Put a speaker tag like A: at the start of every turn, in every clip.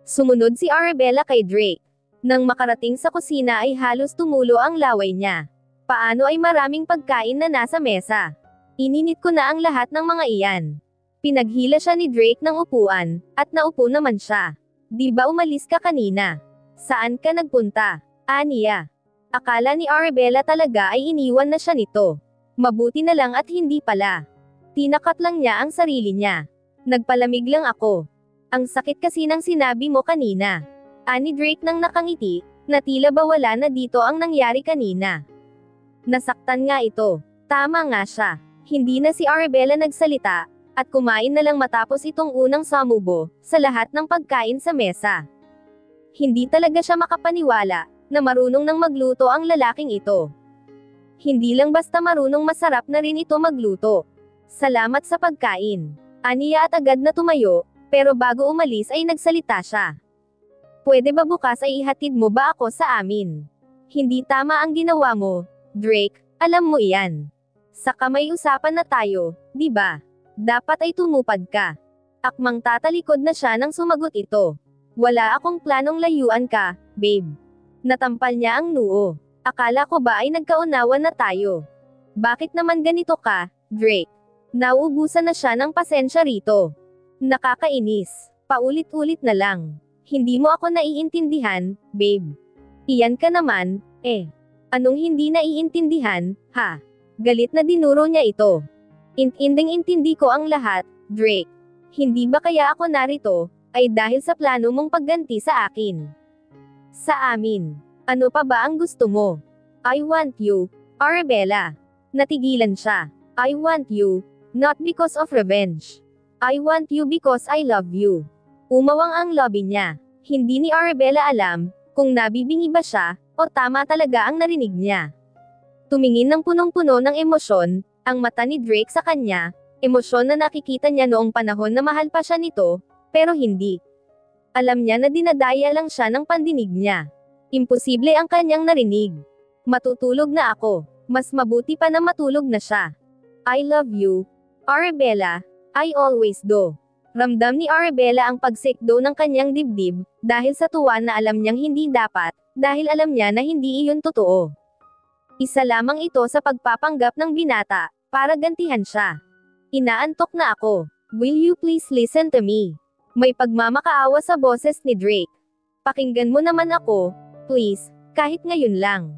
A: Sumunod si Arabella kay Drake. Nang makarating sa kusina ay halos tumulo ang laway niya. Paano ay maraming pagkain na nasa mesa? Ininit ko na ang lahat ng mga iyan. Pinaghila siya ni Drake ng upuan, at naupo naman siya. Di ba umalis ka kanina? Saan ka nagpunta? Aniya. Akala ni Arabella talaga ay iniwan na siya nito. Mabuti na lang at hindi pala. Tinakat lang niya ang sarili niya. Nagpalamig lang ako. Ang sakit kasi ng sinabi mo kanina. Ani Drake nang nakangiti, na tila ba wala na dito ang nangyari kanina. Nasaktan nga ito. Tama nga siya. Hindi na si Arabella nagsalita, at kumain na lang matapos itong unang samubo, sa lahat ng pagkain sa mesa. Hindi talaga siya makapaniwala, na marunong nang magluto ang lalaking ito. Hindi lang basta marunong, masarap na rin ito magluto. Salamat sa pagkain. Aniya at agad na tumayo, pero bago umalis ay nagsalita siya. Pwede ba bukas ay ihatid mo ba ako sa amin? Hindi tama ang ginawa mo, Drake, alam mo iyan. Saka may usapan na tayo, di ba? Dapat ay tumupad ka. Akmang tatalikod na siya nang sumagot ito. Wala akong planong layuan ka, babe. Natampal niya ang noo. Akala ko ba ay nagkaunawan na tayo? Bakit naman ganito ka, Drake? Nauubusan na siya ng pasensya rito. Nakakainis. Paulit-ulit na lang. Hindi mo ako naiintindihan, babe. Iyan ka naman, eh. Anong hindi naiintindihan, ha? Galit na dinuro niya ito. Intinding-intindi ko ang lahat, Drake. Hindi ba kaya ako narito, ay dahil sa plano mong pagganti sa akin? Sa amin. Ano pa ba ang gusto mo? I want you, Arabella. Natigilan siya. I want you, not because of revenge. I want you because I love you. Umawang ang lobby niya. Hindi ni Arabella alam, kung nabibingi ba siya, o tama talaga ang narinig niya. Tumingin ng punong-puno ng emosyon, ang mata ni Drake sa kanya, emosyon na nakikita niya noong panahon na mahal pa siya nito, pero hindi. Alam niya na dinadaya lang siya ng pandinig niya. Imposible ang kanyang narinig. Matutulog na ako. Mas mabuti pa na matulog na siya. I love you, Arabella. I always do. Ramdam ni Arabella ang pagsikdo ng kanyang dibdib, dahil sa tuwa na alam niyang hindi dapat, dahil alam niya na hindi iyon totoo. Isa lamang ito sa pagpapanggap ng binata, para gantihan siya. Inaantok na ako. Will you please listen to me? May pagmamakaawa sa boses ni Drake. Pakinggan mo naman ako, please, kahit ngayon lang.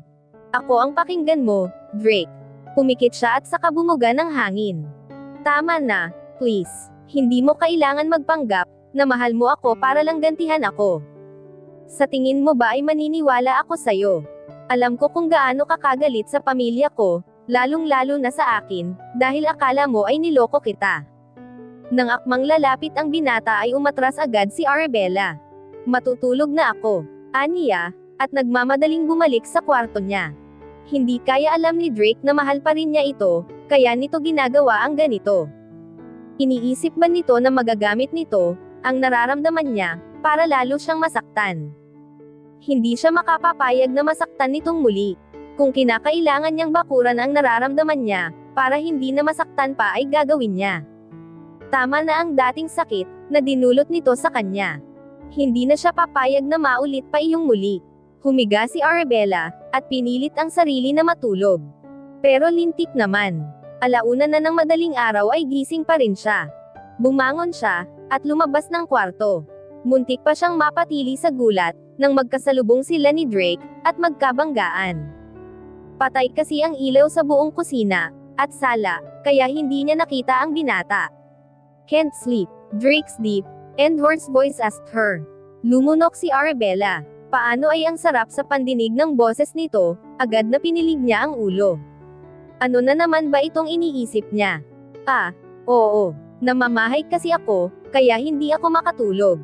A: Ako ang pakinggan mo, Drake. Pumikit siya at saka bumuga ng hangin. Tama na, please. Hindi mo kailangan magpanggap, na mahal mo ako para lang gantihan ako. Sa tingin mo ba ay maniniwala ako sa'yo? Alam ko kung gaano ka kagalit sa pamilya ko, lalong-lalo na sa akin, dahil akala mo ay niloko kita. Nang akmang lalapit ang binata ay umatras agad si Arabella. Matutulog na ako, aniya, at nagmamadaling bumalik sa kwarto niya. Hindi kaya alam ni Drake na mahal pa rin niya ito, kaya nito ginagawa ang ganito. Iniisip ba nito na magagamit nito, ang nararamdaman niya, para lalo siyang masaktan? Hindi siya makapapayag na masaktan nitong muli. Kung kinakailangan niyang bakuran ang nararamdaman niya, para hindi na masaktan pa ay gagawin niya. Tama na ang dating sakit, na dinulot nito sa kanya. Hindi na siya papayag na maulit pa iyong muli. Humiga si Arabella, at pinilit ang sarili na matulog. Pero lintik naman. Alauna na ng madaling araw ay gising pa rin siya. Bumangon siya, at lumabas ng kwarto. Muntik pa siyang mapatili sa gulat, nang magkasalubong sila ni Drake, at magkabanggaan. Patay kasi ang ilaw sa buong kusina, at sala, kaya hindi niya nakita ang binata. Can't sleep, Drake's deep, and hoarse voice asked her. Lumunok si Arabella. Paano ay ang sarap sa pandinig ng boses nito, agad na pinilig niya ang ulo. Ano na naman ba itong iniisip niya? Oo. Namamahay kasi ako, kaya hindi ako makatulog.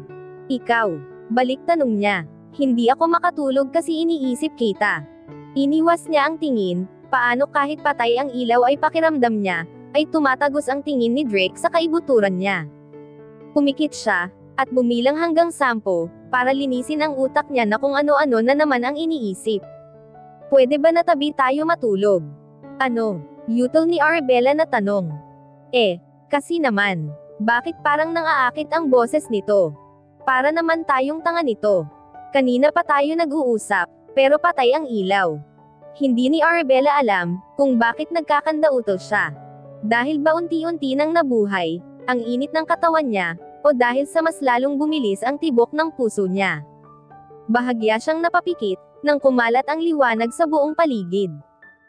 A: Ikaw. Balik tanong niya. Hindi ako makatulog kasi iniisip kita. Iniwas niya ang tingin, paano kahit patay ang ilaw ay pakiramdam niya, ay tumatagos ang tingin ni Drake sa kaibuturan niya. Pumikit siya, at bumilang hanggang 10, para linisin ang utak niya na kung ano-ano na naman ang iniisip. Pwede ba natabi tayo matulog? Ano? Yutal ni Arabella na tanong. Kasi naman. Bakit parang nang-aakit ang boses nito? Para naman tayong tanga nito. Kanina pa tayo nag-uusap, pero patay ang ilaw. Hindi ni Arabella alam kung bakit nagkakandautal siya. Dahil ba unti-unti nang nabuhay ang init ng katawan niya, o dahil sa mas lalong bumilis ang tibok ng puso niya. Bahagya siyang napapikit nang kumalat ang liwanag sa buong paligid.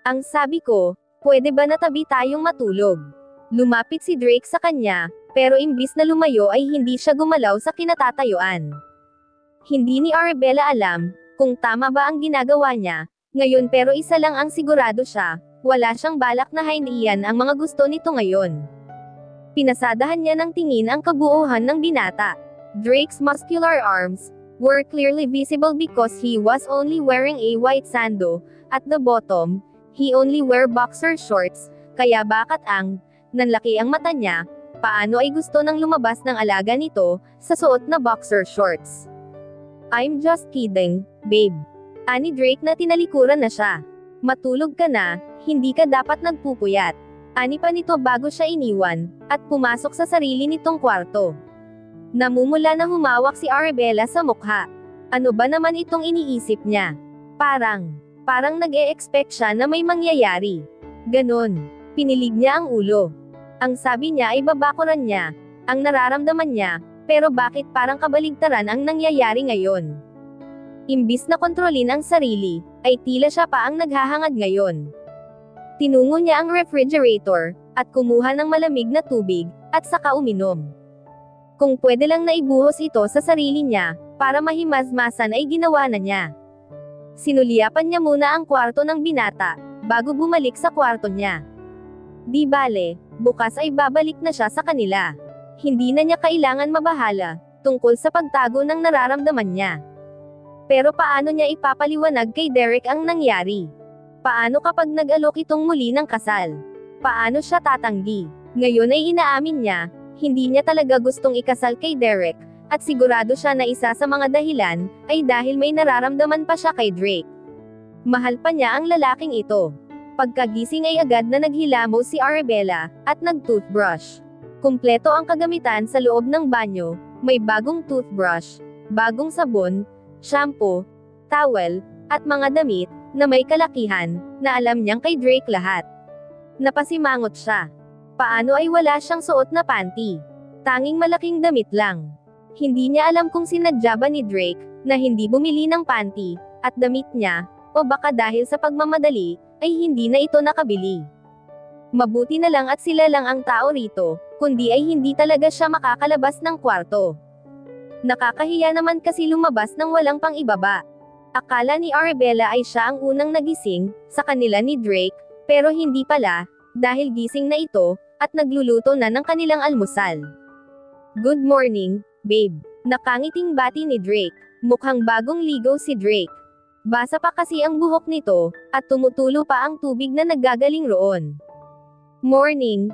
A: Ang sabi ko, pwede ba natabi tayong matulog? Lumapit si Drake sa kanya, pero imbis na lumayo ay hindi siya gumalaw sa kinatatayuan. Hindi ni Arabella alam kung tama ba ang ginagawa niya ngayon, pero isa lang ang sigurado siya, wala siyang balak na haindiyan ang mga gusto nito ngayon. Pinasadahan niya ng tingin ang kabuuhan ng binata. Drake's muscular arms were clearly visible because he was only wearing a white sando. At the bottom, he only wear boxer shorts, kaya bakit nanlaki ang mata niya, paano ay gusto nang lumabas ng alaga nito sa suot na boxer shorts? I'm just kidding, babe. Ani Drake na tinalikuran na siya. Matulog ka na, hindi ka dapat nagpupuyat. Ani pa nito bago siya iniwan, at pumasok sa sarili nitong kwarto. Namumula na humawak si Arabella sa mukha. Ano ba naman itong iniisip niya? Parang nag-e-expect siya na may mangyayari. Ganon. Pinilig niya ang ulo. Ang sabi niya ay babakuran niya ang nararamdaman niya, pero bakit parang kabaligtaran ang nangyayari ngayon? Imbis na kontrolin ang sarili, ay tila siya pa ang naghahangad ngayon. Tinungo niya ang refrigerator, at kumuha ng malamig na tubig, at saka uminom. Kung pwede lang naibuhos ito sa sarili niya, para mahimasmasan ay ginawa na niya. Sinulyapan niya muna ang kwarto ng binata, bago bumalik sa kwarto niya. Di bale, bukas ay babalik na siya sa kanila. Hindi na niya kailangan mabahala tungkol sa pagtago ng nararamdaman niya. Pero paano niya ipapaliwanag kay Derek ang nangyari? Paano kapag nag-alok itong muli ng kasal? Paano siya tatanggi? Ngayon ay inaamin niya, hindi niya talaga gustong ikasal kay Derek, at sigurado siya na isa sa mga dahilan ay dahil may nararamdaman pa siya kay Drake. Mahal pa niya ang lalaking ito. Pagkagising ay agad na naghilamo si Arabella, at nag-toothbrush. Kumpleto ang kagamitan sa loob ng banyo, may bagong toothbrush, bagong sabon, shampoo, towel, at mga damit na may kalakihan na alam niyang kay Drake lahat. Napasimangot siya. Paano ay wala siyang suot na panty? Tanging malaking damit lang. Hindi niya alam kung sinadya ba ni Drake na hindi bumili ng panty at damit niya, o baka dahil sa pagmamadali ay hindi na ito nakabili. Mabuti na lang at sila lang ang tao rito, kundi ay hindi talaga siya makakalabas ng kwarto. Nakakahiya naman kasi lumabas ng walang pang-ibaba. Akala ni Arabella ay siya ang unang nagising sa kanila ni Drake, pero hindi pala, dahil gising na ito, at nagluluto na ng kanilang almusal. Good morning, babe. Nakangiting bati ni Drake. Mukhang bagong ligo si Drake. Basa pa kasi ang buhok nito, at tumutulo pa ang tubig na naggagaling roon. Morning,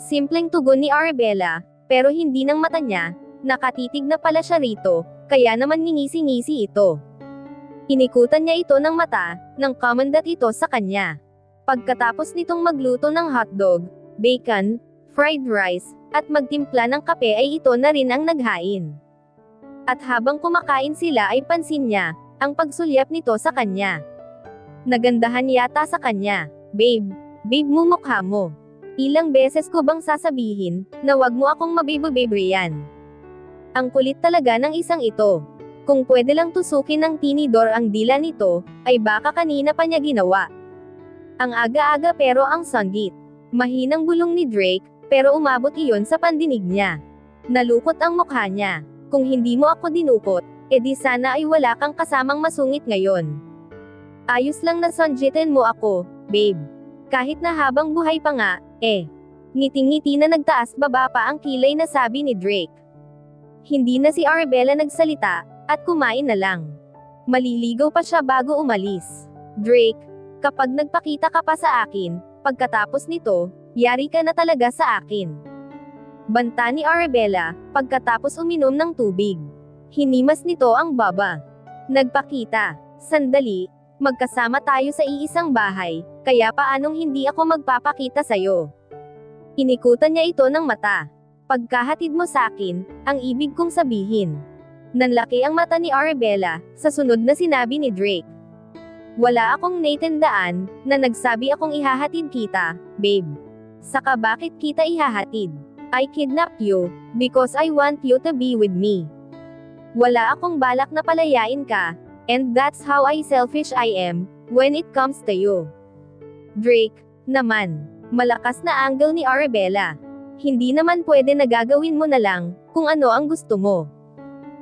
A: simpleng tugon ni Arabella, pero hindi ng mata niya, nakatitig na pala siya rito, kaya naman ngingisi-ngisi ito. Inikutan niya ito ng mata, nang kamandat ito sa kanya. Pagkatapos nitong magluto ng hotdog, bacon, fried rice, at magtimpla ng kape ay ito na rin ang naghain. At habang kumakain sila ay pansin niya, ang pagsulyap nito sa kanya. Nagandahan yata sa kanya. Babe mumukha mo. Ilang beses ko bang sasabihin, na wag mo akong mabibo-babryan? Ang kulit talaga ng isang ito. Kung pwede lang tusukin ng tinidor ang dila nito, ay baka kanina pa niya ginawa. Ang aga-aga pero ang sanggit. Mahinang bulong ni Drake, pero umabot iyon sa pandinig niya. Nalukot ang mukha niya. Kung hindi mo ako dinukot, edi sana ay wala kang kasamang masungit ngayon. Ayos lang na sanggitin mo ako, babe. Kahit na habang buhay pa nga, Ngiting-ngiti na nagtaas baba pa ang kilay na sabi ni Drake. Hindi na si Arabella nagsalita, at kumain na lang. Maliligaw pa siya bago umalis. Drake, kapag nagpakita ka pa sa akin, pagkatapos nito, yari ka na talaga sa akin. Banta ni Arabella, pagkatapos uminom ng tubig. Hinimas nito ang baba. Nagpakita. Sandali, Magkasama tayo sa iisang bahay, kaya paanong hindi ako magpapakita sa'yo? Inikutan niya ito ng mata. Pagkahatid mo sa akin, ang ibig kong sabihin. Nanlaki ang mata ni Arabella, sa sunod na sinabi ni Drake. Wala akong naitandaan, na nagsabi akong ihahatid kita, babe. Saka bakit kita ihahatid? I kidnapped you, because I want you to be with me. Wala akong balak na palayain ka, and that's how selfish I am, when it comes to you. Drake, naman. Malakas na angle ni Arabella. Hindi naman pwede na gagawin mo na lang, kung ano ang gusto mo.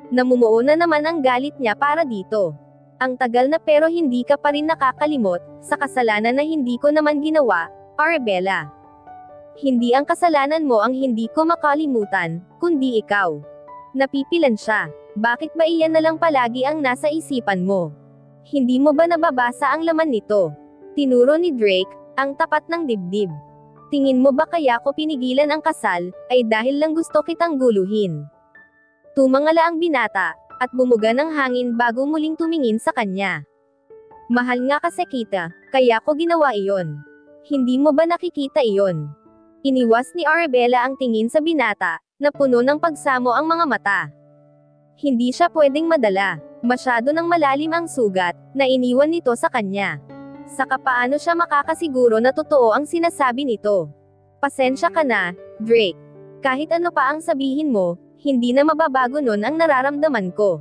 A: Namumuo na naman ang galit niya para dito. Ang tagal na pero hindi ka pa rin nakakalimot, sa kasalanan na hindi ko naman ginawa, Arabella. Hindi ang kasalanan mo ang hindi ko makalimutan, kundi ikaw. Napipilan siya. Bakit ba iyan na lang palagi ang nasa isipan mo? Hindi mo ba nababasa ang laman nito? Tinuro ni Drake, ang tapat ng dibdib. Tingin mo ba kaya ko pinigilan ang kasal, ay dahil lang gusto kitang guluhin? Tumangala ang binata, at bumuga ng hangin bago muling tumingin sa kanya. Mahal nga kasi kita, kaya ko ginawa iyon. Hindi mo ba nakikita iyon? Iniwas ni Arabella ang tingin sa binata, na puno ng pagsamo ang mga mata. Hindi siya pwedeng madala. Masyado nang malalim ang sugat, na iniwan nito sa kanya. Saka paano siya makakasiguro na totoo ang sinasabi nito? Pasensya ka na, Drake. Kahit ano pa ang sabihin mo, hindi na mababago nun ang nararamdaman ko.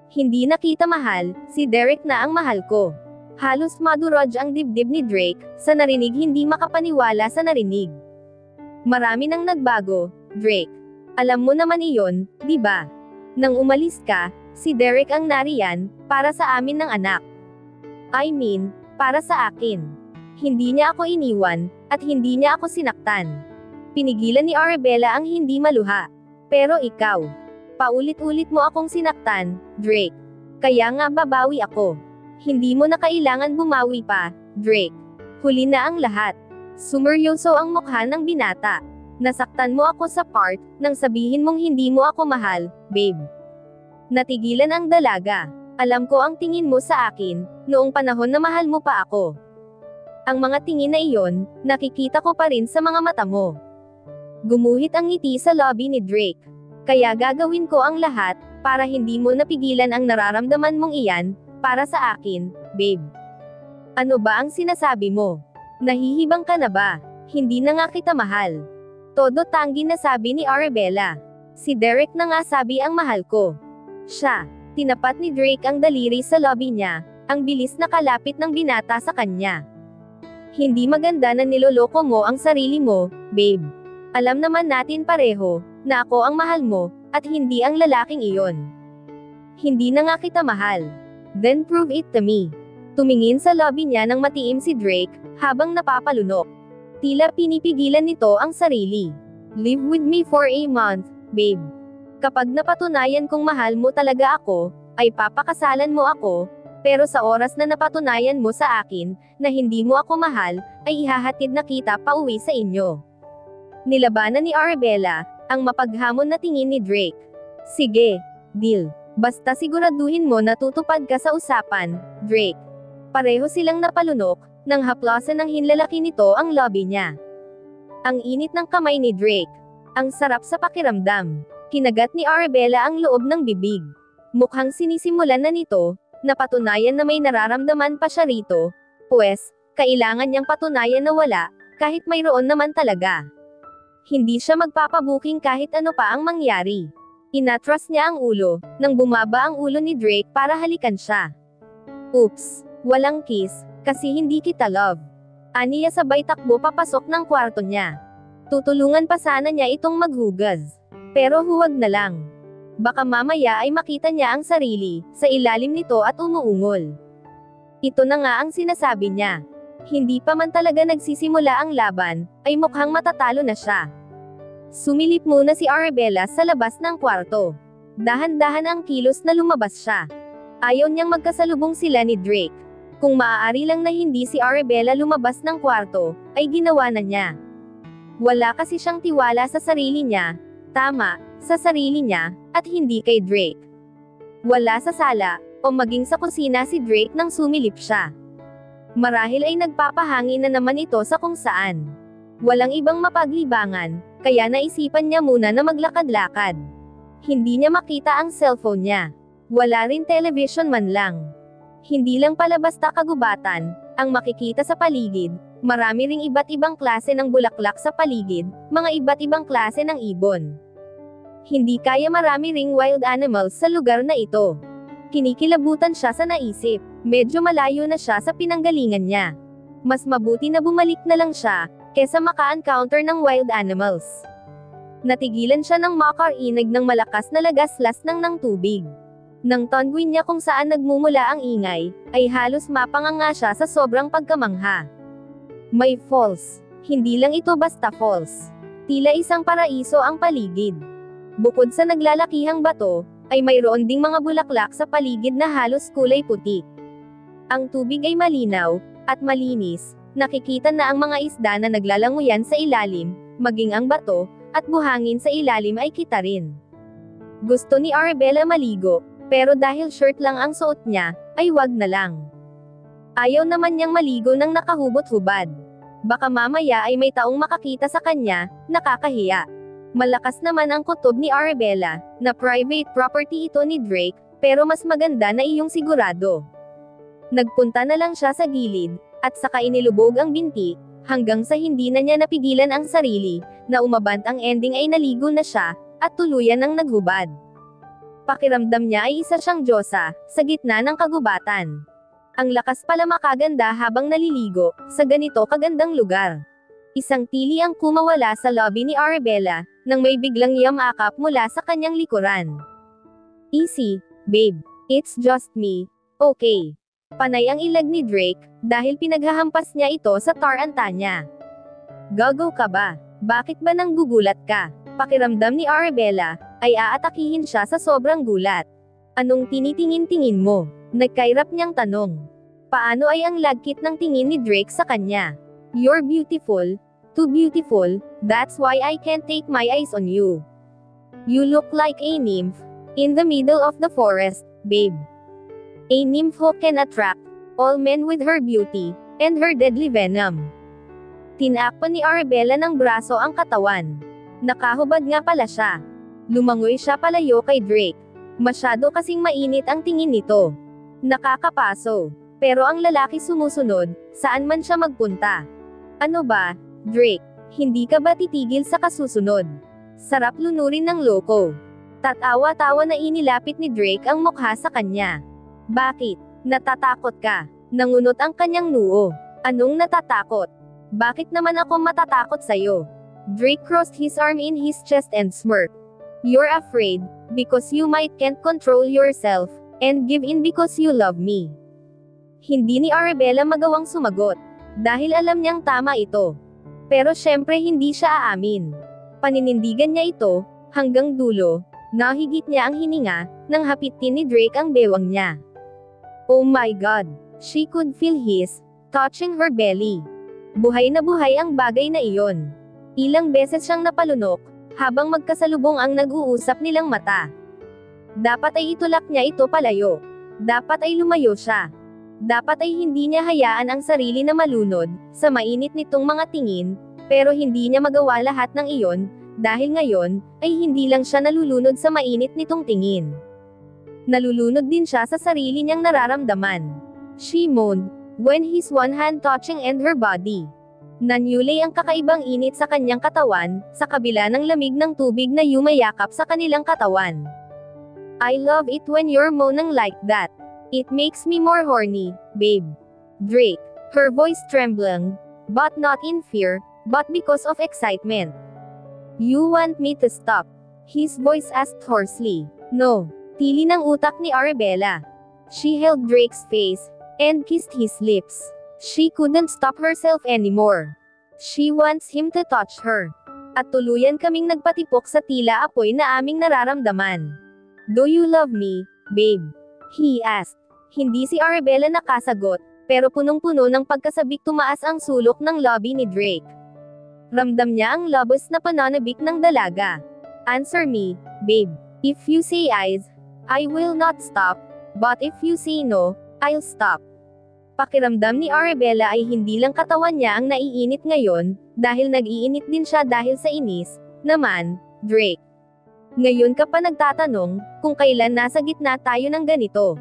A: Hindi na kita mahal, si Derek na ang mahal ko. Halos madurog ang dibdib ni Drake, sa narinig hindi makapaniwala sa narinig. Marami nang nagbago, Drake. Alam mo naman iyon, di ba? Nang umalis ka, si Derek ang nariyan, para sa amin ng anak. I mean, para sa akin. Hindi niya ako iniwan, at hindi niya ako sinaktan. Pinigilan ni Arabella ang hindi maluha. Pero ikaw, paulit-ulit mo akong sinaktan, Drake. Kaya nga babawi ako. Hindi mo na kailangan bumawi pa, Drake. Huli na ang lahat. Sumeryoso ang mukha ng binata. Nasaktan mo ako sa part, nang sabihin mong hindi mo ako mahal, babe. Natigilan ang dalaga. Alam ko ang tingin mo sa akin, noong panahon na mahal mo pa ako. Ang mga tingin na iyon, nakikita ko pa rin sa mga mata mo. Gumuhit ang ngiti sa lobby ni Drake. Kaya gagawin ko ang lahat, para hindi mo napigilan ang nararamdaman mong iyan, para sa akin, babe. Ano ba ang sinasabi mo? Nahihibang ka na ba? Hindi na nga kita mahal. Todo tanggi na sabi ni Arabella. Si Derek na nga sabi ang mahal ko. Siya. Tinapat ni Drake ang daliri sa lobby niya, ang bilis na kalapit ng binata sa kanya. Hindi maganda na niloloko mo ang sarili mo, babe. Alam naman natin pareho, na ako ang mahal mo, at hindi ang lalaking iyon. Hindi na nga kita mahal. Then prove it to me. Tumingin sa lobby niya ng matiim si Drake, habang napapalunok. Tila pinipigilan nito ang sarili. Live with me for a month, babe. Kapag napatunayan kong mahal mo talaga ako, ay papakasalan mo ako, pero sa oras na napatunayan mo sa akin, na hindi mo ako mahal, ay ihahatid na kita pauwi sa inyo. Nilabanan ni Arabella, ang mapaghamon na tingin ni Drake. Sige, deal. Basta siguraduhin mo na tutupad ka sa usapan, Drake. Pareho silang napalunok, nang haplasan ng hinlalaki nito ang lobby niya. Ang init ng kamay ni Drake. Ang sarap sa pakiramdam. Kinagat ni Arabella ang loob ng bibig. Mukhang sinisimulan na nito, na patunayan na may nararamdaman pa siya rito, pues, kailangan niyang patunayan na wala, kahit mayroon naman talaga. Hindi siya magpapabuking kahit ano pa ang mangyari. Inatras niya ang ulo, nang bumaba ang ulo ni Drake para halikan siya. Oops, walang kiss, kasi hindi kita love. Aniya sabay takbo papasok ng kwarto niya. Tutulungan pa sana niya itong maghugas. Pero huwag na lang. Baka mamaya ay makita niya ang sarili, sa ilalim nito at umuungol. Ito na nga ang sinasabi niya. Hindi pa man talaga nagsisimula ang laban, ay mukhang matatalo na siya. Sumilip muna si Arabella sa labas ng kwarto. Dahan-dahan ang kilos na lumabas siya. Ayaw niyang magkasalubong sila ni Drake. Kung maaari lang na hindi si Arabella lumabas ng kwarto, ay ginawa na niya. Wala kasi siyang tiwala sa sarili niya, tama, sa sarili niya, at hindi kay Drake. Wala sa sala, o maging sa kusina si Drake nang sumilip siya. Marahil ay nagpapahangin na naman ito sa kung saan. Walang ibang mapaglibangan, kaya naisipan niya muna na maglakad-lakad. Hindi niya makita ang cellphone niya. Wala rin television man lang. Hindi lang pala basta kagubatan ang makikita sa paligid, marami ring iba't ibang klase ng bulaklak sa paligid, mga iba't ibang klase ng ibon. Hindi kaya marami ring wild animals sa lugar na ito. Kinikilabutan siya sa naisip, medyo malayo na siya sa pinanggalingan niya. Mas mabuti na bumalik na lang siya, kesa maka-encounter ng wild animals. Natigilan siya ng makarinig ng malakas na lagaslas ng tubig. Nang tanguin niya kung saan nagmumula ang ingay, ay halos mapanganga siya sa sobrang pagkamangha. May falls. Hindi lang ito basta falls. Tila isang paraiso ang paligid. Bukod sa naglalakihang bato, ay mayroon ding mga bulaklak sa paligid na halos kulay puti. Ang tubig ay malinaw, at malinis, nakikita na ang mga isda na naglalanguyan sa ilalim, maging ang bato, at buhangin sa ilalim ay kita rin. Gusto ni Arabella maligo, pero dahil shirt lang ang suot niya, ay wag na lang. Ayaw naman niyang maligo nang nakahubot-hubad. Baka mamaya ay may taong makakita sa kanya, nakakahiya. Malakas naman ang kutob ni Arabella, na private property ito ni Drake, pero mas maganda na iyong sigurado. Nagpunta na lang siya sa gilid, at saka inilubog ang binti, hanggang sa hindi na niya napigilan ang sarili, na umabant ang ending ay naligo na siya, at tuluyan ang naghubad. Pakiramdam niya ay isa siyang diyosa, sa gitna ng kagubatan. Ang lakas pala makaganda habang naliligo, sa ganito kagandang lugar. Isang tili ang kumawala sa lobby ni Arabella, nang may biglang yamakap mula sa kanyang likuran. Easy, babe. It's just me. Okay. Panay ang ilag ni Drake, dahil pinaghahampas niya ito sa taranta niya. Gago ka ba? Bakit ba nang gugulat ka? Pakiramdam ni Arabella, ay aatakihin siya sa sobrang gulat. Anong tinitingin-tingin mo? Nagkairap niyang tanong. Paano ay ang lagkit ng tingin ni Drake sa kanya? You're beautiful. Too beautiful, that's why I can't take my eyes on you. You look like a nymph, in the middle of the forest, babe. A nymph who can attract all men with her beauty, and her deadly venom. Tinakpan ni Arabella ng braso ang katawan. Nakahubad nga pala siya. Lumangoy siya palayo kay Drake. Masyado kasing mainit ang tingin nito. Nakakapaso. Pero ang lalaki sumusunod, saan man siya magpunta. Ano ba, Drake? Hindi ka ba titigil sa kasusunod? Sarap lunurin ng loko. Tatawa-tawa na inilapit ni Drake ang mukha sa kanya. Bakit? Natatakot ka? Nangunot ang kanyang noo. Anong natatakot? Bakit naman ako matatakot sa'yo? Drake crossed his arm in his chest and smirked. You're afraid, because you might can't control yourself, and give in because you love me. Hindi ni Arabella magawang sumagot, dahil alam niyang tama ito. Pero syempre hindi siya aamin. Paninindigan niya ito, hanggang dulo, nahigit niya ang hininga, nang hapitin ni Drake ang bewang niya. Oh my God! She could feel his, touching her belly. Buhay na buhay ang bagay na iyon. Ilang beses siyang napalunok, habang magkasalubong ang nag-uusap nilang mata. Dapat ay itulak niya ito palayo. Dapat ay lumayo siya. Dapat ay hindi niya hayaan ang sarili na malunod, sa mainit nitong mga tingin, pero hindi niya magawa lahat ng iyon, dahil ngayon, ay hindi lang siya nalulunod sa mainit nitong tingin. Nalulunod din siya sa sarili niyang nararamdaman. She moaned, when his one hand touching and her body. Nanyulay ang kakaibang init sa kanyang katawan, sa kabila ng lamig ng tubig na yumayakap sa kanilang katawan. I love it when you're moaning like that. It makes me more horny, babe. Drake, her voice trembling, but not in fear, but because of excitement. You want me to stop? His voice asked hoarsely. No. Tili ng utak ni Arabella. She held Drake's face, and kissed his lips. She couldn't stop herself anymore. She wants him to touch her. At tuluyan kaming nagpatipok sa tila apoy na aming nararamdaman. Do you love me, babe? He asked. Hindi si Arabella nakasagot, pero punong-puno ng pagkasabik tumaas ang sulok ng lobby ni Drake. Ramdam niya ang labos na pananabik ng dalaga. Answer me, babe. If you say eyes, I will not stop. But if you say no, I'll stop. Pakiramdam ni Arabella ay hindi lang katawan niya ang naiinit ngayon, dahil nag-iinit din siya dahil sa inis, naman, Drake. Ngayon ka pa nagtatanong, kung kailan nasa gitna tayo ng ganito.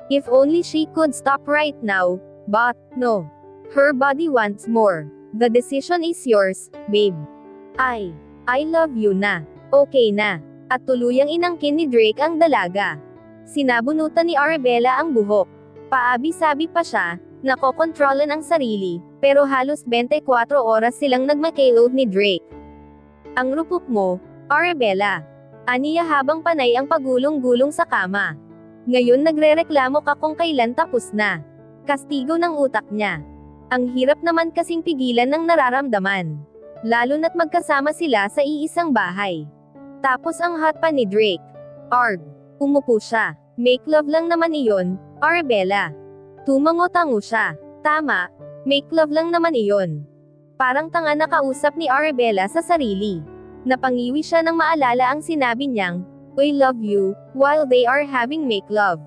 A: If only she could stop right now, but, no. Her body wants more. The decision is yours, babe. I love you na. Okay na. At tuluyang inangkin ni Drake ang dalaga. Sinabunutan ni Arabella ang buhok. Paabi-sabi pa siya, nakokontrolan ang sarili, pero halos 24 oras silang nagmakailob ni Drake. Ang rupok mo, Arabella. Aniya habang panay ang pagulong-gulong sa kama. Ngayon nagrereklamo ka kung kailan tapos na. Kastigo ng utak niya. Ang hirap naman kasing pigilan ng nararamdaman. Lalo na't magkasama sila sa iisang bahay. Tapos ang hot pa ni Drake. Arg. Umupo siya. Make love lang naman iyon, Arabella. Tumango-tango siya. Tama, make love lang naman iyon. Parang tanga na kausap ni Arabella sa sarili. Napangiwi siya nang maalala ang sinabi niyang, I love you, while they are having make love.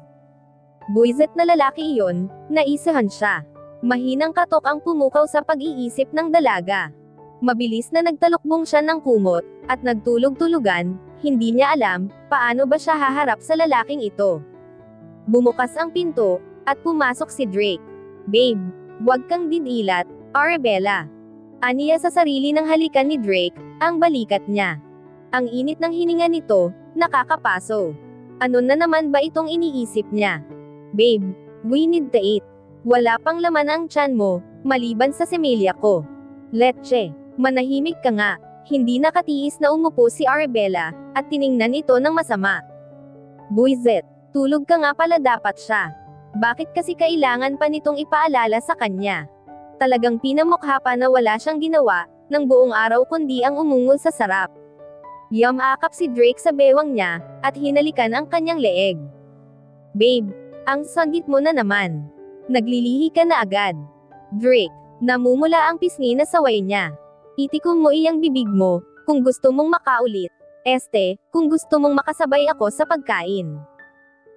A: Buisit na lalaki iyon, naisahan siya. Mahinang katok ang pumukaw sa pag-iisip ng dalaga. Mabilis na nagtalukbong siya ng kumot, at nagtulog-tulugan, hindi niya alam, paano ba siya haharap sa lalaking ito. Bumukas ang pinto, at pumasok si Drake. Babe, wag kang didilat, Arabella. Aniya sa sarili ng halikan ni Drake, ang balikat niya. Ang init ng hininga nito, nakakapaso. Ano na naman ba itong iniisip niya? Babe, we need to eat. Wala pang laman ang tiyan mo, maliban sa semilya ko. Leche, manahimik ka nga. Hindi nakatiis na umupo si Arabella, at tiningnan ito ng masama. Buisit, tulog ka nga pala dapat siya. Bakit kasi kailangan pa nitong ipaalala sa kanya? Talagang pinamukha pa na wala siyang ginawa, ng buong araw kundi ang umungol sa sarap. Yamakap si Drake sa bewang niya, at hinalikan ang kanyang leeg. Babe, ang sandit mo na naman. Naglilihi ka na agad. Drake, namumula ang pisngi na saway niya. Itikom mo iyang bibig mo, kung gusto mong makaulit. Kung gusto mong makasabay ako sa pagkain.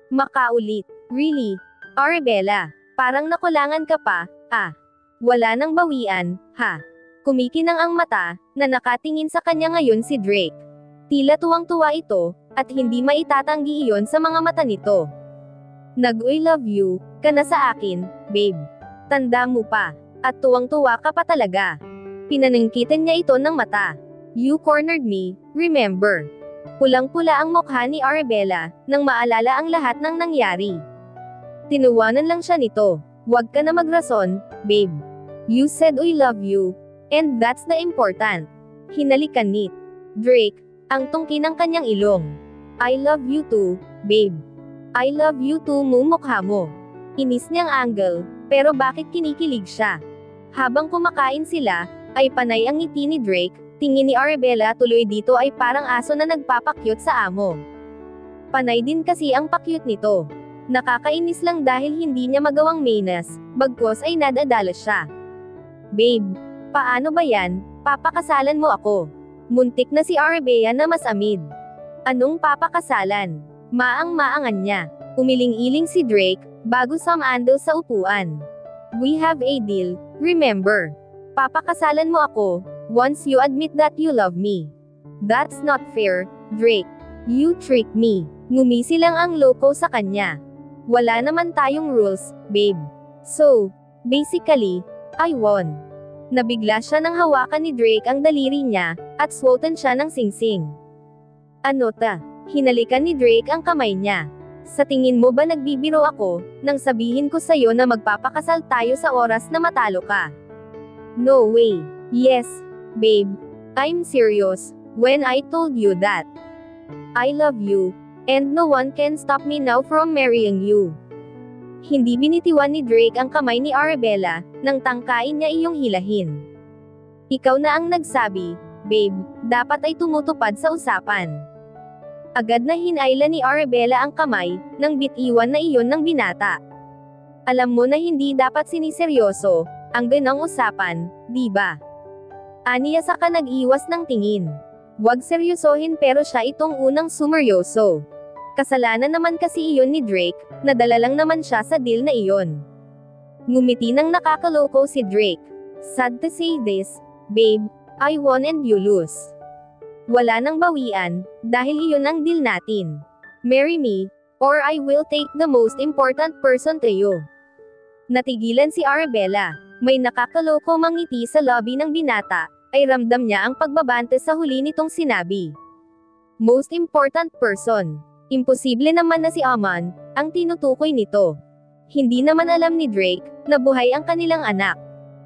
A: Makaulit, really? Arabella, parang nakulangan ka pa, Wala nang bawian, ha? Kumikinang ang mata, na nakatingin sa kanya ngayon si Drake. Tila tuwang-tuwa ito, at hindi maitatanggi iyon sa mga mata nito. Nag-I love you, ka na sa akin, babe. Tanda mo pa, at tuwang-tuwa ka pa talaga. Pinanangkitan niya ito ng mata. You cornered me, remember? Pulang-pula ang mukha ni Arabella, nang maalala ang lahat ng nangyari. Tinuwanan lang siya nito. Huwag ka na magrason, babe. You said I love you. And that's the important. Hinalikan ni Drake, ang tungki ng kanyang ilong. I love you too, babe. I love you too mukha mo. Inis niyang angle, pero bakit kinikilig siya? Habang kumakain sila, ay panay ang ngiti ni Drake, tingin ni Arabella tuloy dito ay parang aso na nagpapakyut sa amo. Panay din kasi ang pakyut nito. Nakakainis lang dahil hindi niya magawang mainas, bagkos ay nadadala siya. Babe, paano ba yan? Papakasalan mo ako. Muntik na si Arabella na masamid. Anong papakasalan? Maang-maangan niya. Umiling-iling si Drake, bago sumandal sa upuan. We have a deal, remember? Papakasalan mo ako, once you admit that you love me. That's not fair, Drake. You tricked me. Ngumisi lang ang loko sa kanya. Wala naman tayong rules, babe. So, basically, I won. Nabigla siya nang hawakan ni Drake ang daliri niya, at swotan siya ng singsing. Ano ta? Hinalikan ni Drake ang kamay niya. Sa tingin mo ba nagbibiro ako, nang sabihin ko sa'yo na magpapakasal tayo sa oras na matalo ka? No way. Yes, babe. I'm serious, when I told you that. I love you. And no one can stop me now from marrying you. Hindi binitiwan ni Drake ang kamay ni Arabella, nang tangkain niya iyong hilahin. Ikaw na ang nagsabi, babe, dapat ay tumutupad sa usapan. Agad na hinayla ni Arabella ang kamay, nang bitiwan na iyon ng binata. Alam mo na hindi dapat siniseryoso, ang ganong usapan, di ba? Aniya saka nag-iwas ng tingin. Huwag seryosohin pero siya itong unang sumeryoso. Kasalanan naman kasi iyon ni Drake, nadala lang naman siya sa deal na iyon. Ngumiti ng nakakaloko si Drake. Sad to say this, babe, I won and you lose. Wala nang bawian, dahil iyon ang deal natin. Marry me, or I will take the most important person to you. Natigilan si Arabella. May nakakaloko mangiti sa lobby ng binata, ay ramdam niya ang pagbabante sa huli nitong sinabi. Most important person. Imposible naman na si Amon, ang tinutukoy nito. Hindi naman alam ni Drake, na buhay ang kanilang anak.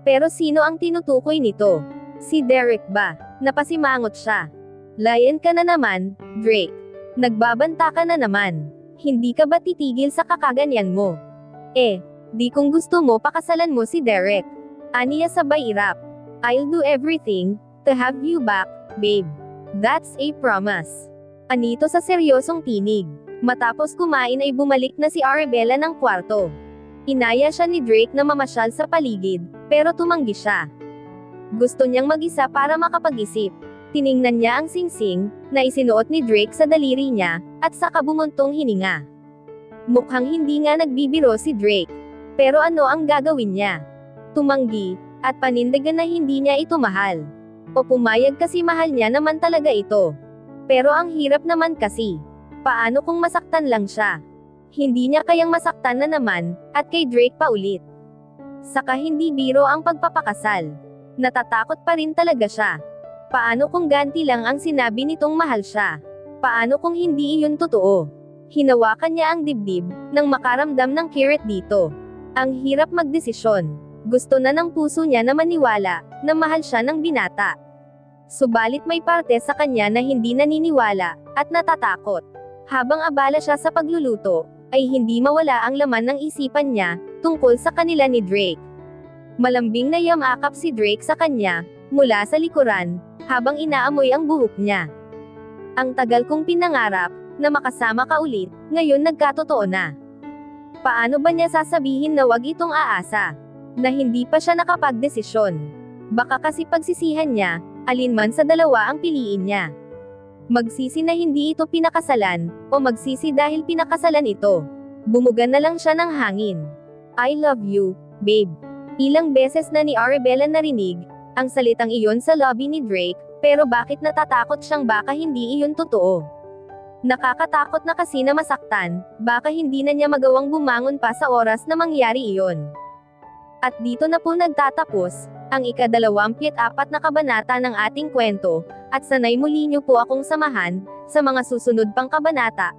A: Pero sino ang tinutukoy nito? Si Derek ba? Napasimangot siya. Layan ka na naman, Drake. Nagbabanta ka na naman. Hindi ka ba titigil sa kakaganyan mo? Di kung gusto mo pakasalan mo si Derek. Aniya sabay irap. I'll do everything, to have you back, babe. That's a promise. Anito sa seryosong tinig. Matapos kumain ay bumalik na si Arabella ng kwarto. Inaya siya ni Drake na mamasyal sa paligid, pero tumanggi siya. Gusto niyang mag-isa para makapag-isip. Tiningnan niya ang singsing, na isinuot ni Drake sa daliri niya, at saka bumuntong hininga. Mukhang hindi nga nagbibiro si Drake. Pero ano ang gagawin niya? Tumanggi, at panindigan na hindi niya ito mahal. O pumayag kasi mahal niya naman talaga ito. Pero ang hirap naman kasi. Paano kung masaktan lang siya? Hindi niya kayang masaktan na naman, at kay Drake pa ulit. Saka hindi biro ang pagpapakasal. Natatakot pa rin talaga siya. Paano kung ganti lang ang sinabi nitong mahal siya? Paano kung hindi iyon totoo? Hinawakan niya ang dibdib, nang makaramdam ng kirit dito. Ang hirap magdesisyon. Gusto na ng puso niya na maniwala, na mahal siya ng binata. Subalit may parte sa kanya na hindi naniniwala, at natatakot. Habang abala siya sa pagluluto, ay hindi mawala ang laman ng isipan niya, tungkol sa kanila ni Drake. Malambing na yamakap si Drake sa kanya, mula sa likuran, habang inaamoy ang buhok niya. Ang tagal kong pinangarap, na makasama ka ulit, ngayon nagkatotoo na. Paano ba niya sasabihin na wag itong aasa? Na hindi pa siya nakapagdesisyon. Baka kasi pagsisihan niya, alinman sa dalawa ang piliin niya. Magsisi na hindi ito pinakasalan, o magsisi dahil pinakasalan ito. Bumugan na lang siya ng hangin. I love you, babe. Ilang beses na ni Arabella narinig, ang salitang iyon sa lobby ni Drake, pero bakit natatakot siyang baka hindi iyon totoo? Nakakatakot na kasi na masaktan, baka hindi na niya magawang bumangon pa sa oras na mangyari iyon. At dito na po nagtatapos, ang ika-24 na kabanata ng ating kwento, at sanay muli niyo po akong samahan, sa mga susunod pang kabanata,